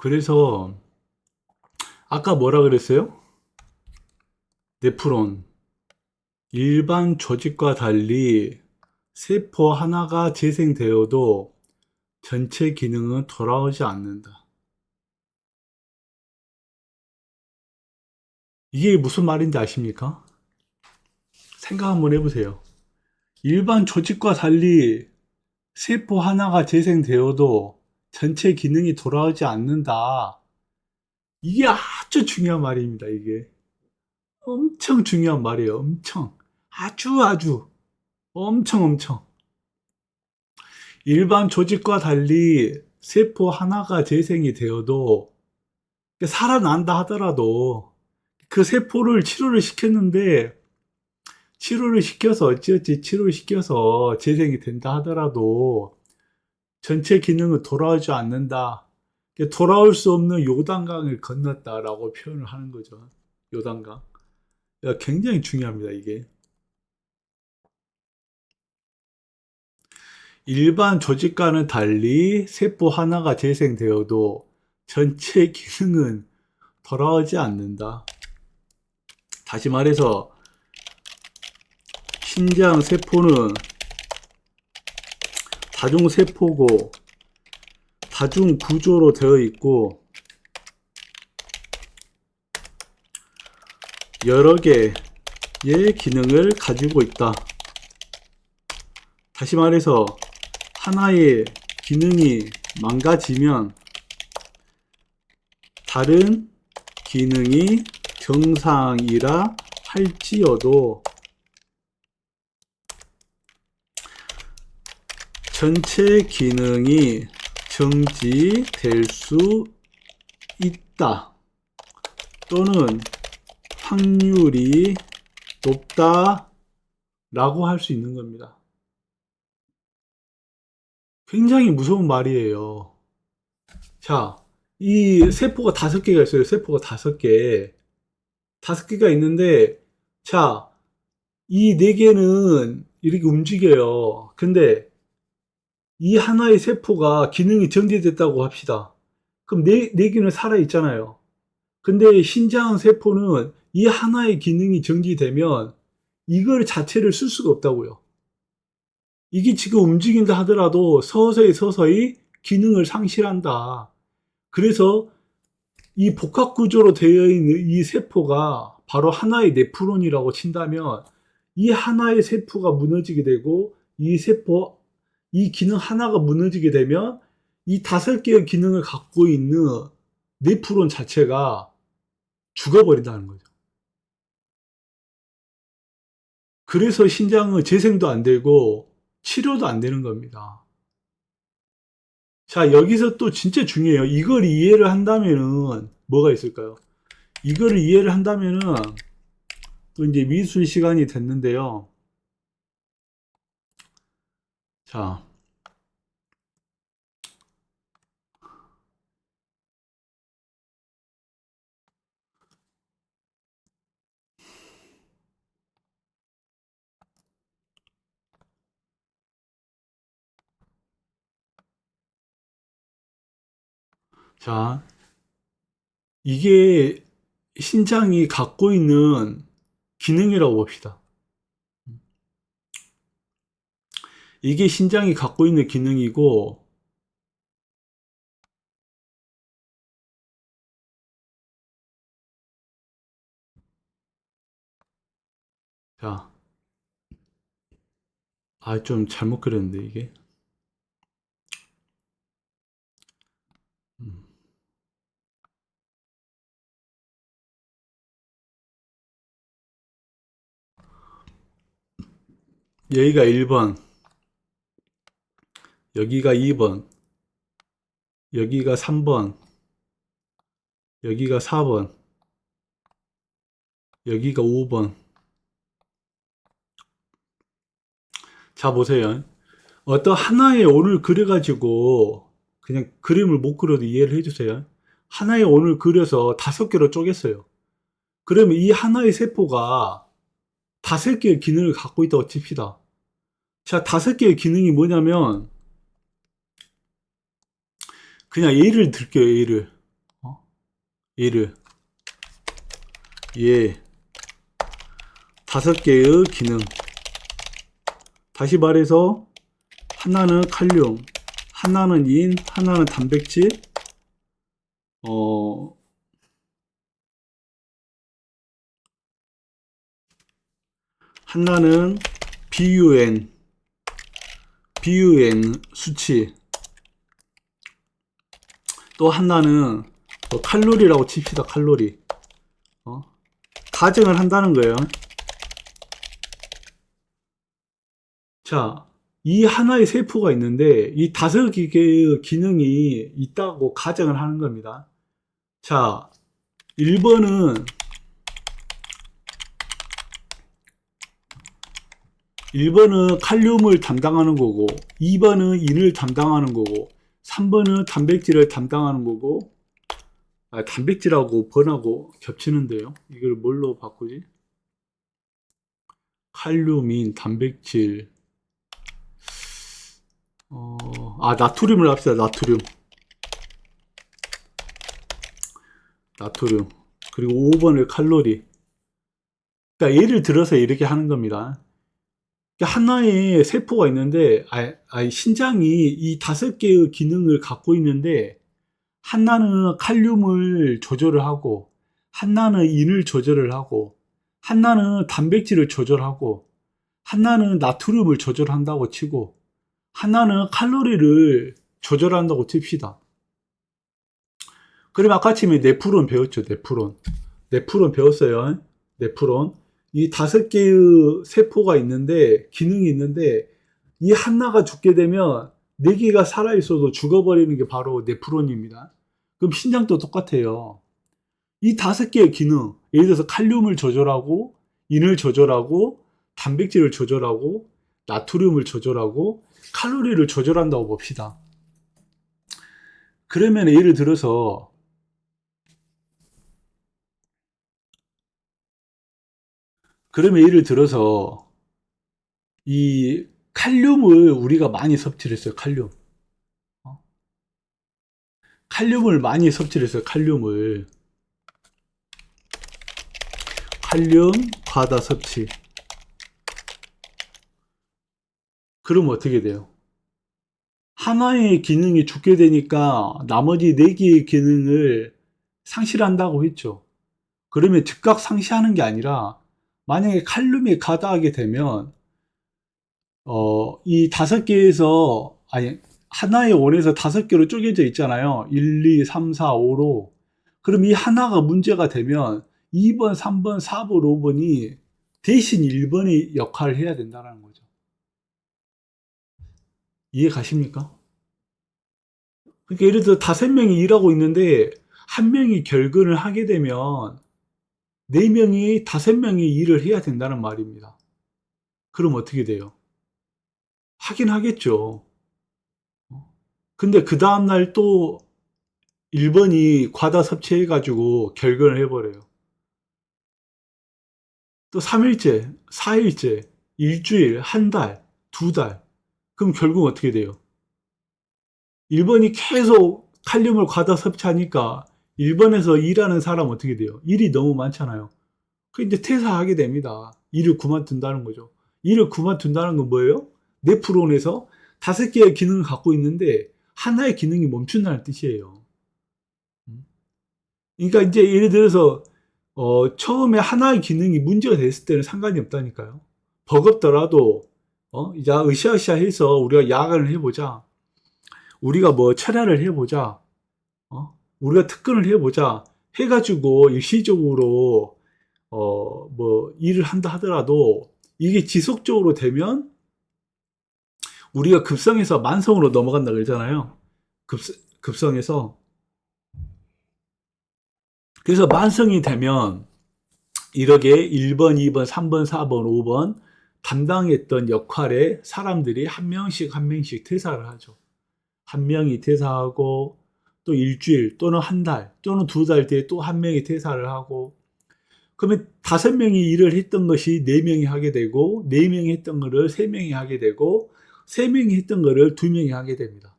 그래서 아까 뭐라 그랬어요? 네프론. 일반 조직과 달리 세포 하나가 재생되어도 전체 기능은 돌아오지 않는다. 이게 무슨 말인지 아십니까? 생각 한번 해보세요. 일반 조직과 달리 세포 하나가 재생되어도 전체 기능이 돌아오지 않는다. 이게 아주 중요한 말입니다, 이게. 엄청 중요한 말이에요, 엄청. 아주 엄청. 일반 조직과 달리 세포 하나가 재생이 되어도 살아난다 하더라도 그 세포를 치료를 시켰는데 치료를 시켜서 어찌어찌 치료를 시켜서 재생이 된다 하더라도 전체 기능은 돌아오지 않는다. 돌아올 수 없는 요단강을 건넜다라고 표현을 하는 거죠. 요단강. 굉장히 중요합니다, 이게. 일반 조직과는 달리 세포 하나가 재생되어도 전체 기능은 돌아오지 않는다. 다시 말해서 신장 세포는 다중세포고 다중구조로 되어 있고 여러 개의 기능을 가지고 있다. 다시 말해서 하나의 기능이 망가지면 다른 기능이 정상이라 할지어도 전체 기능이 정지될 수 있다 또는 확률이 높다 라고 할 수 있는 겁니다. 굉장히 무서운 말이에요. 자, 이 세포가 5개가 있어요. 세포가 5개. 5개가 있는데, 자, 이 4개는 이렇게 움직여요. 근데 이 하나의 세포가 기능이 정지됐다고 합시다. 그럼 4개는 살아있잖아요. 근데 신장 세포는 이 하나의 기능이 정지되면 이걸 자체를 쓸 수가 없다고요. 이게 지금 움직인다 하더라도 서서히 기능을 상실한다. 그래서 이 복합구조로 되어 있는 이 세포가 바로 하나의 네프론이라고 친다면 이 하나의 세포가 무너지게 되고 이 기능 하나가 무너지게 되면 이 5개의 기능을 갖고 있는 네프론 자체가 죽어버린다는 거죠. 그래서 신장은 재생도 안 되고 치료도 안 되는 겁니다. 자, 여기서 또 진짜 중요해요. 이걸 이해를 한다면은 뭐가 있을까요? 이거를 이해를 한다면은 또 이제 미술 시간이 됐는데요. 자, 자, 이게 신장이 갖고 있는 기능이라고 봅시다. 이게 신장이 갖고 있는 기능이고, 자, 좀 잘못 그렸는데, 이게. 음. 여기가 1번, 여기가 2번, 여기가 3번, 여기가 4번, 여기가 5번. 자, 보세요. 어떤 하나의 원을 그려가지고 그냥 그림을 못 그려도 이해를 해주세요. 하나의 원을 그려서 5개로 쪼갰어요. 그러면 이 하나의 세포가 5개의 기능을 갖고 있다고 칩시다. 자, 5개의 기능이 뭐냐면 그냥 예를 들게요, 예를. 얘를 얘 5개의 기능, 다시 말해서 하나는 칼륨, 하나는 인, 하나는 단백질, 하나는 BUN 수치, 또 하나는 칼로리라고 칩시다. 칼로리. 가정을 한다는 거예요. 자, 이 하나의 세포가 있는데 이 5개의 기능이 있다고 가정을 하는 겁니다. 자, 1번은 칼륨을 담당하는 거고, 2번은 인을 담당하는 거고, 3번은 단백질을 담당하는 거고, 단백질하고 번하고 겹치는데요. 이걸 뭘로 바꾸지? 칼륨인, 단백질, 나트륨을 합시다. 나트륨. 그리고 5번을 칼로리. 그러니까 예를 들어서 이렇게 하는 겁니다. 하나의 세포가 있는데, 신장이 이 5개의 기능을 갖고 있는데, 하나는 칼륨을 조절을 하고, 하나는 인을 조절을 하고, 하나는 단백질을 조절하고, 하나는 나트륨을 조절한다고 치고, 하나는 칼로리를 조절한다고 칩시다. 그럼 아까 아침에 네프론 배웠죠. 네프론 배웠어요. 네프론. 이 5개의 세포가 있는데, 기능이 있는데, 이 하나가 죽게 되면 4개가 살아있어도 죽어버리는 게 바로 네프론입니다. 그럼 신장도 똑같아요. 이 5개의 기능, 예를 들어서 칼륨을 조절하고, 인을 조절하고, 단백질을 조절하고, 나트륨을 조절하고, 칼로리를 조절한다고 봅시다. 그러면 예를 들어서 이 칼륨을 우리가 많이 섭취를 했어요. 칼륨을 많이 섭취를 했어요. 칼륨 과다 섭취. 그러면 어떻게 돼요? 하나의 기능이 죽게 되니까 나머지 4개의 기능을 상실한다고 했죠. 그러면 즉각 상실하는 게 아니라, 만약에 칼륨이 과다하게 되면 이 5개에서, 하나의 원에서 5개로 쪼개져 있잖아요. 1, 2, 3, 4, 5로. 그럼 이 하나가 문제가 되면 2번, 3번, 4번, 5번이 대신 1번의 역할을 해야 된다는 거죠. 이해 가십니까? 그러니까 예를 들어 5명이 일하고 있는데 한 명이 결근을 하게 되면 4명이, 5명이 일을 해야 된다는 말입니다. 그럼 어떻게 돼요? 하긴 하겠죠. 근데 그 다음날 또 1번이 과다 섭취해가지고 결근을 해버려요. 또 3일째, 4일째, 일주일, 한 달, 2달. 그럼 결국 어떻게 돼요? 1번이 계속 칼륨을 과다 섭취하니까 1번에서 일하는 사람 어떻게 돼요? 일이 너무 많잖아요. 그 이제 퇴사하게 됩니다. 일을 그만둔다는 거죠. 일을 그만둔다는 건 뭐예요? 네프론에서 5개의 기능을 갖고 있는데 하나의 기능이 멈춘다는 뜻이에요. 그러니까 이제 예를 들어서 처음에 하나의 기능이 문제가 됐을 때는 상관이 없다니까요. 버겁더라도 이제 으쌰으쌰 해서 우리가 야간을 해보자. 우리가 뭐 철야를 해보자. 우리가 특근을 해보자. 해가지고 일시적으로 뭐 일을 한다 하더라도 이게 지속적으로 되면 우리가 급성에서 만성으로 넘어간다 그러잖아요. 급성에서. 그래서 만성이 되면 이렇게 1번, 2번, 3번, 4번, 5번 담당했던 역할에 사람들이 한 명씩 퇴사를 하죠. 한 명이 퇴사하고 또 일주일 또는 한 달 또는 2달 뒤에 또 한 명이 퇴사를 하고, 그러면 5명이 일을 했던 것이 4명이 하게 되고 4명이 했던 거를 3명이 하게 되고 3명이 했던 거를 2명이 하게 됩니다.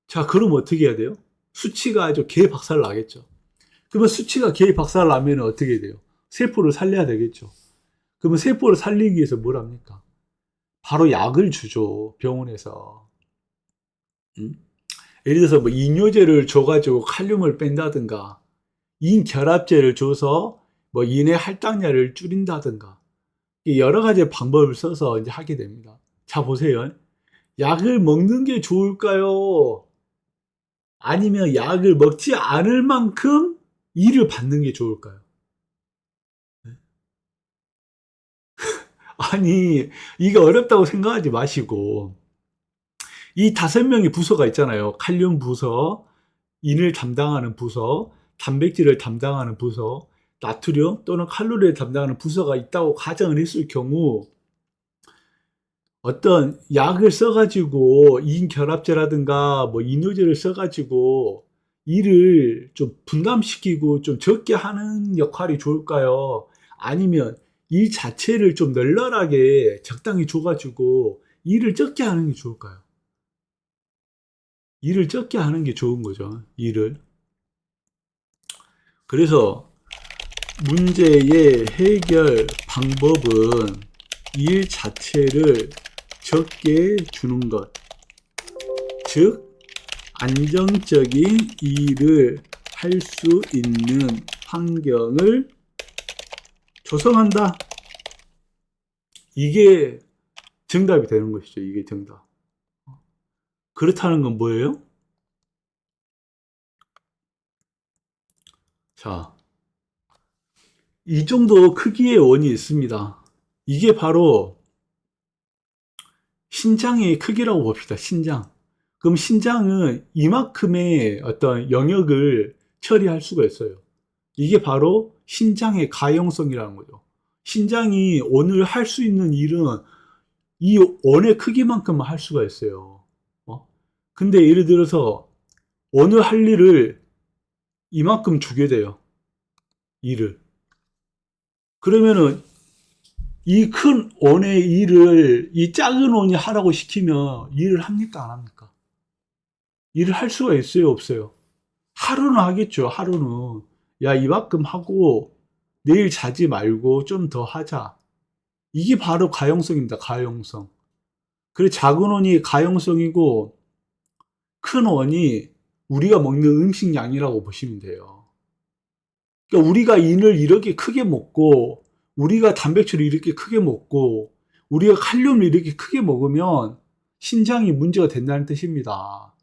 자, 그럼 어떻게 해야 돼요? 수치가 아주 개박살 나겠죠. 그러면 수치가 개의 박살 나면 어떻게 돼요? 세포를 살려야 되겠죠. 그러면 세포를 살리기 위해서 뭘 합니까? 바로 약을 주죠, 병원에서. 음? 예를 들어서 뭐 이뇨제를 줘가지고 칼륨을 뺀다든가, 인결합제를 줘서 뭐 인의 할당량을 줄인다든가, 여러 가지 방법을 써서 이제 하게 됩니다. 자, 보세요. 약을 먹는 게 좋을까요? 아니면 약을 먹지 않을 만큼 일을 받는 게 좋을까요? 아니, 이게 어렵다고 생각하지 마시고, 이 5명의 부서가 있잖아요. 칼륨 부서, 인을 담당하는 부서, 단백질을 담당하는 부서, 나트륨 또는 칼로리를 담당하는 부서가 있다고 가정을 했을 경우, 어떤 약을 써가지고 인결합제라든가 뭐 이뇨제를 써가지고 일을 좀 분담시키고 좀 적게 하는 역할이 좋을까요? 아니면 일 자체를 좀 널널하게 적당히 줘가지고 일을 적게 하는 게 좋을까요? 일을 적게 하는 게 좋은 거죠. 일을. 그래서 문제의 해결 방법은 일 자체를 적게 주는 것. 즉, 안정적인 일을 할 수 있는 환경을 조성한다. 이게 정답이 되는 것이죠. 이게 정답. 그렇다는 건 뭐예요? 자, 이 정도 크기의 원이 있습니다. 이게 바로 신장의 크기라고 봅시다. 신장. 그럼 신장은 이만큼의 어떤 영역을 처리할 수가 있어요. 이게 바로 신장의 가용성이라는 거죠. 신장이 오늘 할 수 있는 일은 이 원의 크기만큼만 할 수가 있어요. 근데 예를 들어서 오늘 할 일을 이만큼 주게 돼요. 일을. 그러면은 이 큰 원의 일을 이 작은 원이 하라고 시키면 일을 합니까? 안 합니까? 일을 할 수가 있어요? 없어요? 하루는 하겠죠. 하루는. 야, 이만큼 하고 내일 자지 말고 좀 더 하자. 이게 바로 가용성입니다. 가용성. 그리고 작은 원이 가용성이고 큰 원이 우리가 먹는 음식량이라고 보시면 돼요. 그러니까 우리가 인을 이렇게 크게 먹고 우리가 단백질을 이렇게 크게 먹고 우리가 칼륨을 이렇게 크게 먹으면 신장이 문제가 된다는 뜻입니다.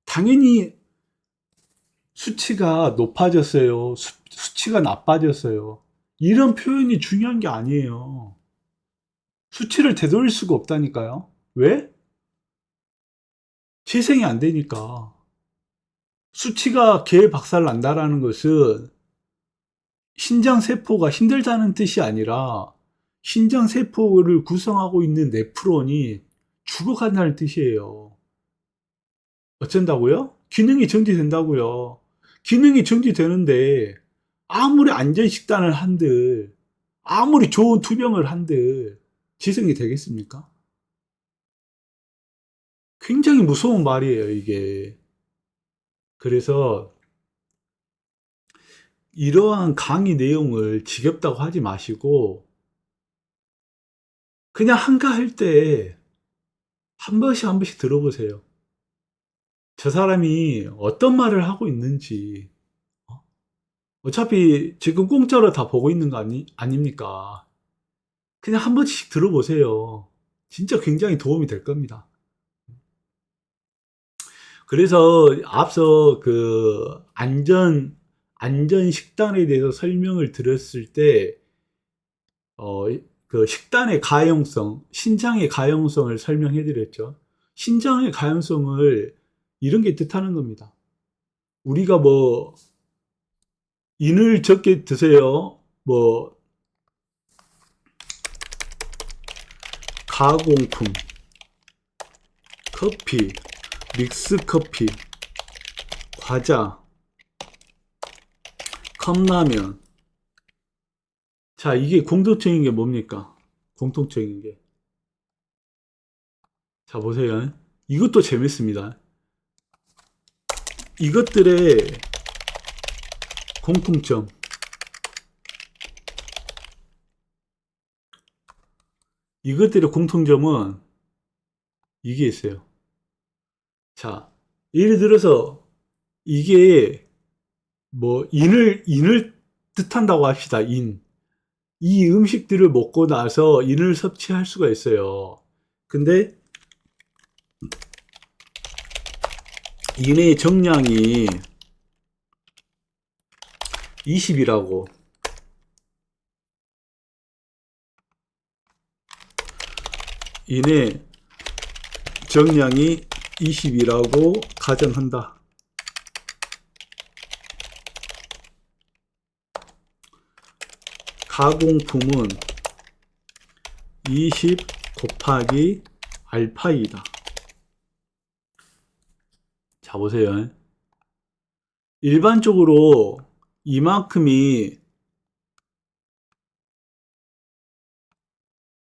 당연히 수치가 높아졌어요. 수치가 나빠졌어요. 이런 표현이 중요한 게 아니에요. 수치를 되돌릴 수가 없다니까요. 왜? 재생이 안 되니까. 수치가 개 박살 난다라는 것은 신장 세포가 힘들다는 뜻이 아니라 신장 세포를 구성하고 있는 네프론이 죽어간다는 뜻이에요. 어쩐다고요? 기능이 정지된다고요. 기능이 정지되는데 아무리 안전식단을 한들 아무리 좋은 투병을 한들 지성이 되겠습니까? 굉장히 무서운 말이에요, 이게. 그래서 이러한 강의 내용을 지겹다고 하지 마시고 그냥 한가할 때 한 번씩 한 번씩 들어보세요. 저 사람이 어떤 말을 하고 있는지. 어차피 지금 공짜로 다 보고 있는 거 아닙니까? 그냥 한 번씩 들어보세요. 진짜 굉장히 도움이 될 겁니다. 그래서 앞서 그 안전 식단에 대해서 설명을 드렸을 때, 그 식단의 가용성, 신장의 가용성을 설명해 드렸죠. 신장의 가용성을 이런 게 뜻하는 겁니다. 우리가 뭐, 인을 적게 드세요. 뭐, 가공품, 커피, 믹스 커피, 과자, 컵라면. 자, 이게 공통적인 게 뭡니까? 공통적인 게. 자, 보세요. 이것도 재밌습니다. 이것들의 공통점. 이것들의 공통점은 이게 있어요. 자, 예를 들어서 이게 뭐 인을 뜻한다고 합시다. 이 음식들을 먹고 나서 인을 섭취할 수가 있어요. 근데 인의 정량이 20이라고, 인의 정량이 20이라고 가정한다. 가공품은 20 곱하기 알파이다. 자, 보세요. 일반적으로 이만큼이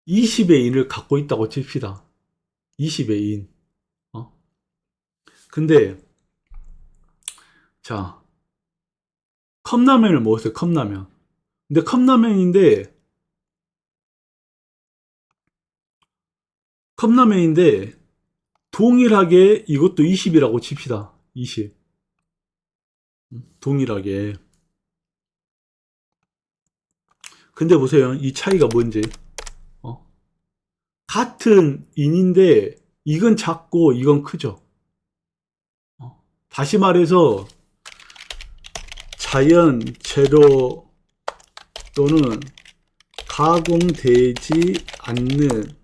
20의 인을 갖고 있다고 칩시다. 20의 인. 근데, 자, 컵라면을 먹었어요. 컵라면. 근데 컵라면인데, 동일하게 이것도 20이라고 칩시다. 20. 동일하게. 근데 보세요. 이 차이가 뭔지. 같은 인인데, 이건 작고 이건 크죠. 다시 말해서, 자연 재료 또는 가공되지 않는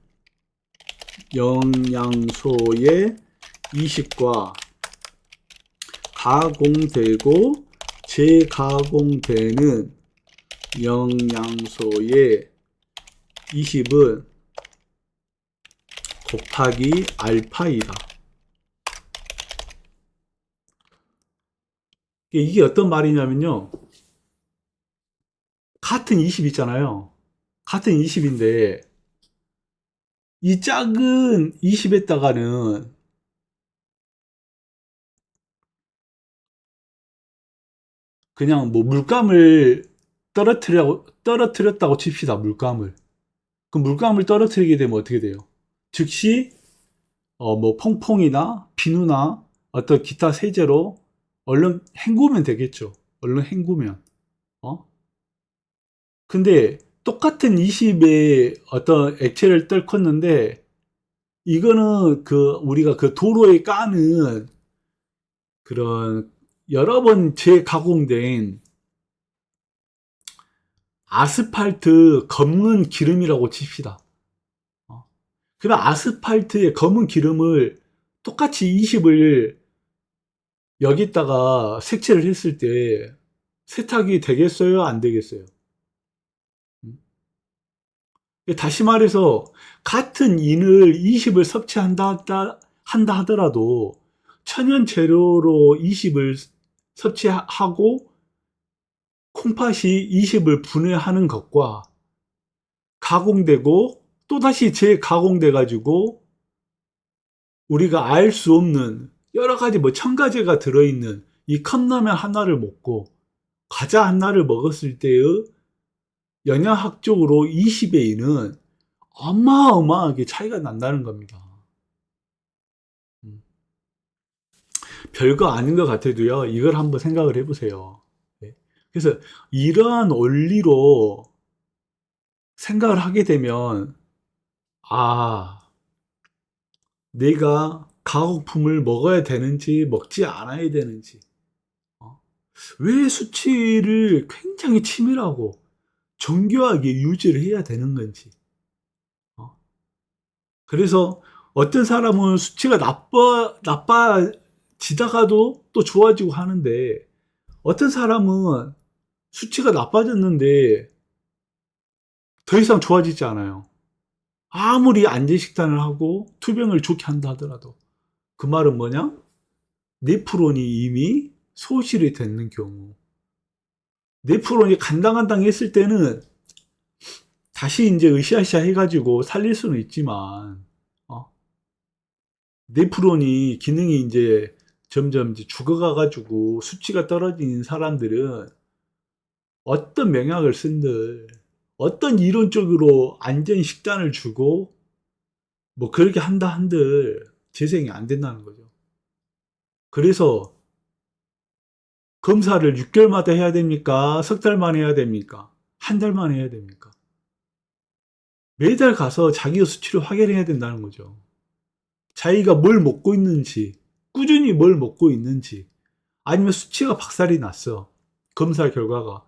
영양소의 이식과 가공되고 재가공되는 영양소의 이식은 곱하기 알파이다. 이게 어떤 말이냐면요. 같은 20 있잖아요. 같은 20인데 이 작은 20에다가는 그냥 뭐 물감을 떨어뜨렸다고 칩시다. 물감을. 그 물감을 떨어뜨리게 되면 어떻게 돼요? 즉시 뭐 퐁퐁이나 비누나 어떤 기타 세제로 얼른 헹구면 되겠죠. 얼른 헹구면. 근데 똑같은 20의 어떤 액체를 떨궜는데 이거는 우리가 그 도로에 까는 그런 여러 번 재가공된 아스팔트 검은 기름이라고 칩시다. 그러면 아스팔트의 검은 기름을 똑같이 20을 여기다가 색칠을 했을 때 세탁이 되겠어요? 안 되겠어요? 다시 말해서 같은 인을 20을 섭취한다 하더라도 천연 재료로 20을 섭취하고 콩팥이 20을 분해하는 것과 가공되고 또다시 재가공돼 가지고 우리가 알 수 없는 여러 가지 뭐 첨가제가 들어있는 이 컵라면 하나를 먹고 과자 하나를 먹었을 때의 영양학적으로 20의 인은 어마어마하게 차이가 난다는 겁니다. 별거 아닌 것 같아도요, 이걸 한번 생각을 해보세요. 네. 그래서 이러한 원리로 생각을 하게 되면, 아, 내가 가공품을 먹어야 되는지, 먹지 않아야 되는지, 왜 수치를 굉장히 치밀하고 정교하게 유지를 해야 되는 건지. 그래서 어떤 사람은 수치가 나빠지다가도 또 좋아지고 하는데, 어떤 사람은 수치가 나빠졌는데 더 이상 좋아지지 않아요. 아무리 안전식단을 하고 투병을 좋게 한다 하더라도. 그 말은 뭐냐? 네프론이 이미 소실이 됐는 경우. 네프론이 간당간당 했을 때는 다시 이제 으쌰으쌰 해가지고 살릴 수는 있지만, 네프론이 기능이 이제 점점 이제 죽어가가지고 수치가 떨어지는 사람들은 어떤 명약을 쓴들, 어떤 이론적으로 안전 식단을 주고, 뭐 그렇게 한다 한들 재생이 안 된다는 거죠. 그래서 검사를 6개월마다 해야 됩니까? 석 달만 해야 됩니까? 한 달만 해야 됩니까? 매달 가서 자기의 수치를 확인해야 된다는 거죠. 자기가 뭘 먹고 있는지, 꾸준히 뭘 먹고 있는지, 아니면 수치가 박살이 났어. 검사 결과가.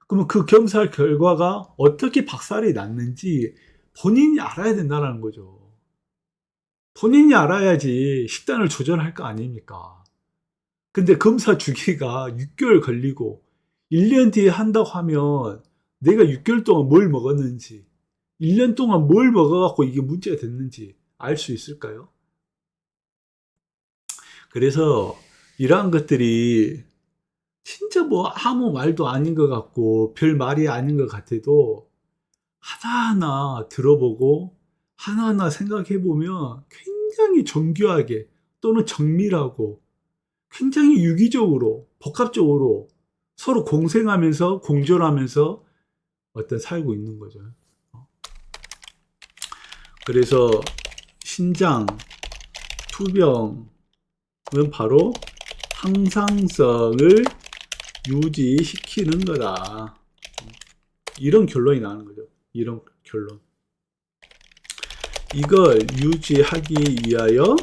그러면 그 검사 결과가 어떻게 박살이 났는지 본인이 알아야 된다는 거죠. 본인이 알아야지 식단을 조절할 거 아닙니까? 근데 검사 주기가 6개월 걸리고 1년 뒤에 한다고 하면 내가 6개월 동안 뭘 먹었는지 1년 동안 뭘 먹어갖고 이게 문제가 됐는지 알 수 있을까요? 그래서 이러한 것들이 진짜 뭐 아무 말도 아닌 것 같고 별 말이 아닌 것 같아도 하나하나 들어보고 하나하나 생각해 보면 굉장히 정교하게 또는 정밀하고 굉장히 유기적으로 복합적으로 서로 공생하면서 공존하면서 어떤 살고 있는 거죠. 그래서 신장 투병은 바로 항상성을 유지시키는 거다. 이런 결론이 나는 거죠. 이런 결론. 이걸 유지하기 위하여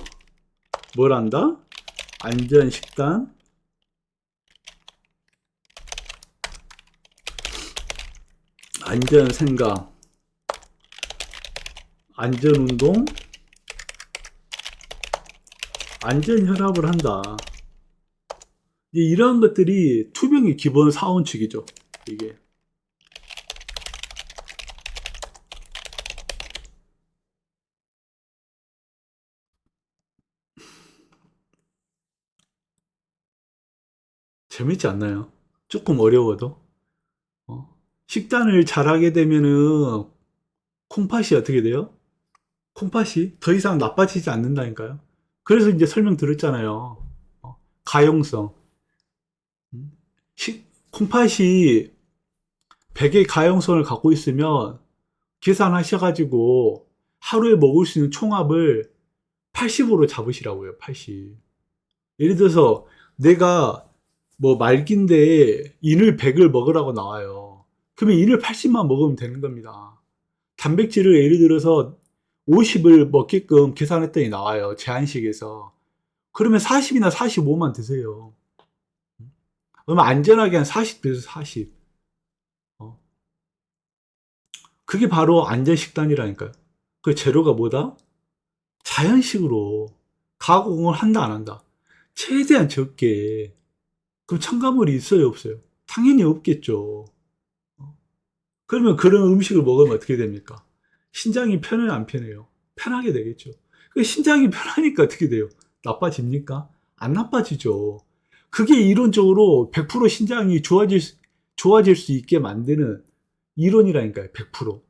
뭘 한다? 안전식단, 안전생각, 안전운동, 안전혈압을 한다. 이러한 것들이 투병의 기본 사원칙이죠. 이게. 재밌지 않나요? 조금 어려워도. 식단을 잘하게 되면은 콩팥이 어떻게 돼요? 콩팥이 더 이상 나빠지지 않는다니까요. 그래서 이제 설명 드렸잖아요. 가용성. 콩팥이 100의 가용성을 갖고 있으면 계산하셔가지고 하루에 먹을 수 있는 총합을 80으로 잡으시라고요. 80. 예를 들어서 내가 뭐 말기인데 인을 100을 먹으라고 나와요. 그러면 인을 80만 먹으면 되는 겁니다. 단백질을 예를 들어서 50을 먹게끔 계산했더니 나와요. 제한식에서. 그러면 40이나 45만 드세요. 그러면 안전하게 한 40 드세요. 40. 그게 바로 안전식단이라니까요. 그 재료가 뭐다? 자연식으로 가공을 한다 안 한다. 최대한 적게. 그럼 첨가물이 있어요 없어요? 당연히 없겠죠. 그러면 그런 음식을 먹으면 어떻게 됩니까? 신장이 편해요 안 편해요? 편하게 되겠죠. 그 신장이 편하니까 어떻게 돼요? 나빠집니까? 안 나빠지죠. 그게 이론적으로 100% 신장이 좋아질 수 있게 만드는 이론이라니까요. 100%.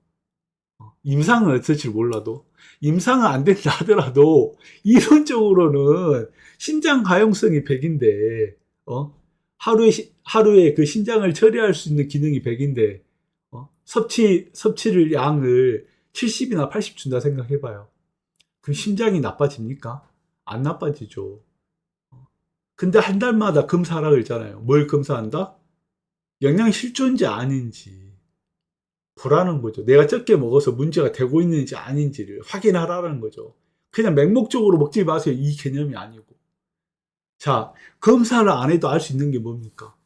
임상은 어떨지 몰라도 임상은 안 된다 하더라도 이론적으로는 신장 가용성이 100인데 하루에 그 신장을 처리할 수 있는 기능이 100인데 섭치를 양을 70이나 80 준다 생각해봐요. 그럼 심장이 나빠집니까? 안 나빠지죠. 근데 한 달마다 검사하라 그랬잖아요. 뭘 검사한다? 영양 실조인지 아닌지 보라는 거죠. 내가 적게 먹어서 문제가 되고 있는지 아닌지를 확인하라는 거죠. 그냥 맹목적으로 먹지 마세요. 이 개념이 아니고. 자, 검사를 안 해도 알 수 있는 게 뭡니까?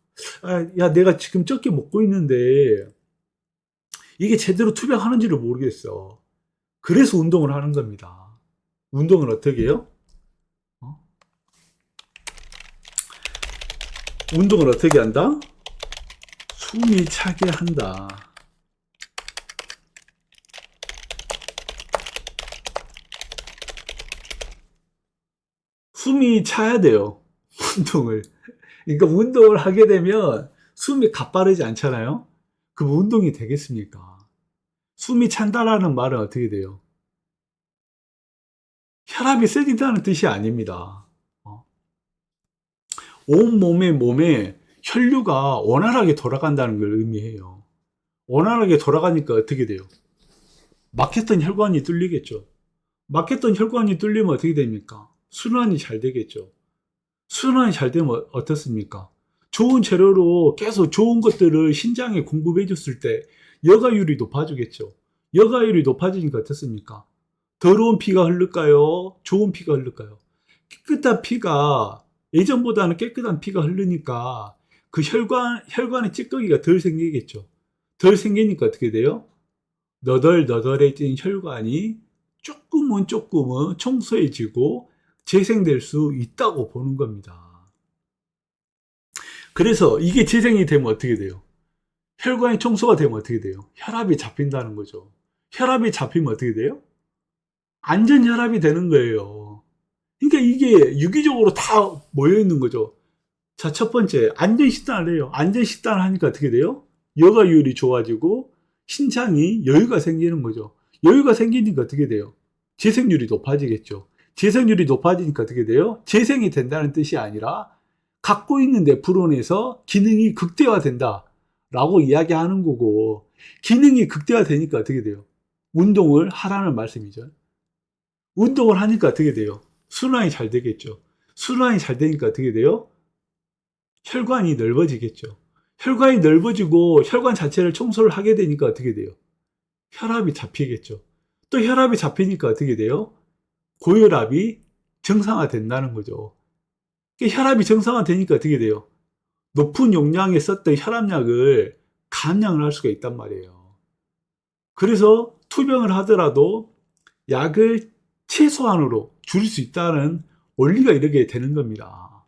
아, 야, 내가 지금 적게 먹고 있는데 이게 제대로 투병하는지를 모르겠어. 그래서 운동을 하는 겁니다. 운동을 어떻게 해요? 어? 운동을 어떻게 한다? 숨이 차게 한다. 숨이 차야 돼요. 운동을. 그러니까 운동을 하게 되면 숨이 가빠르지 않잖아요? 그럼 운동이 되겠습니까? 숨이 찬다라는 말은 어떻게 돼요? 혈압이 세진다는 뜻이 아닙니다. 온 몸에 혈류가 원활하게 돌아간다는 걸 의미해요. 원활하게 돌아가니까 어떻게 돼요? 막혔던 혈관이 뚫리겠죠. 막혔던 혈관이 뚫리면 어떻게 됩니까? 순환이 잘 되겠죠. 순환이 잘 되면 어떻습니까? 좋은 재료로 계속 좋은 것들을 신장에 공급해 줬을 때 여가율이 높아지겠죠. 여가율이 높아지니까 어떻습니까? 더러운 피가 흐를까요? 좋은 피가 흐를까요? 깨끗한 피가 예전보다는 깨끗한 피가 흐르니까 그 혈관의 찌꺼기가 덜 생기겠죠. 덜 생기니까 어떻게 돼요? 너덜너덜해진 혈관이 조금은 청소해지고 재생될 수 있다고 보는 겁니다. 그래서 이게 재생이 되면 어떻게 돼요? 혈관이 청소가 되면 어떻게 돼요? 혈압이 잡힌다는 거죠. 혈압이 잡히면 어떻게 돼요? 안전혈압이 되는 거예요. 그러니까 이게 유기적으로 다 모여 있는 거죠. 자, 첫 번째, 안전식단을 해요. 안전식단을 하니까 어떻게 돼요? 여가율이 좋아지고 신장이 여유가 생기는 거죠. 여유가 생기니까 어떻게 돼요? 재생률이 높아지겠죠. 재생률이 높아지니까 어떻게 돼요? 재생이 된다는 뜻이 아니라 갖고 있는 네프론에서 기능이 극대화된다 라고 이야기하는 거고, 기능이 극대화되니까 어떻게 돼요? 운동을 하라는 말씀이죠. 운동을 하니까 어떻게 돼요? 순환이 잘 되겠죠. 순환이 잘 되니까 어떻게 돼요? 혈관이 넓어지겠죠. 혈관이 넓어지고 혈관 자체를 청소를 하게 되니까 어떻게 돼요? 혈압이 잡히겠죠. 또 혈압이 잡히니까 어떻게 돼요? 고혈압이 정상화된다는 거죠. 혈압이 정상화되니까 어떻게 돼요? 높은 용량에 썼던 혈압약을 감량을 할 수가 있단 말이에요. 그래서 투병을 하더라도 약을 최소한으로 줄일 수 있다는 원리가 이렇게 되는 겁니다.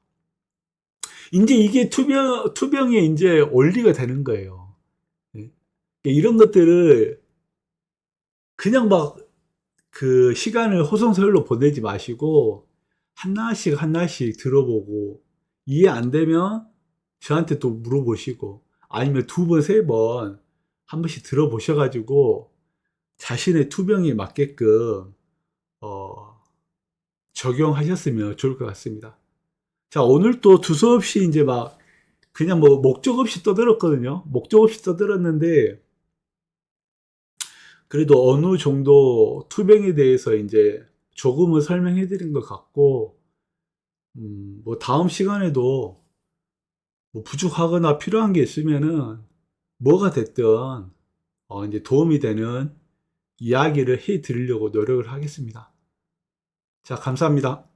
이제 이게 투병의 이제 원리가 되는 거예요. 예. 이런 것들을 그냥 막 그 시간을 호송서열로 보내지 마시고 하나씩 들어보고 이해 안 되면 저한테 또 물어보시고 아니면 두 번, 세 번 한 번씩 들어보셔가지고 자신의 투병에 맞게끔 적용하셨으면 좋을 것 같습니다. 자, 오늘 또 두서없이 이제 막 그냥 뭐 목적 없이 떠들었거든요. 목적 없이 떠들었는데 그래도 어느 정도 투병에 대해서 이제 조금은 설명해 드린 것 같고, 뭐 다음 시간에도 뭐 부족하거나 필요한 게 있으면은 뭐가 됐든 이제 도움이 되는 이야기를 해 드리려고 노력을 하겠습니다. 자, 감사합니다.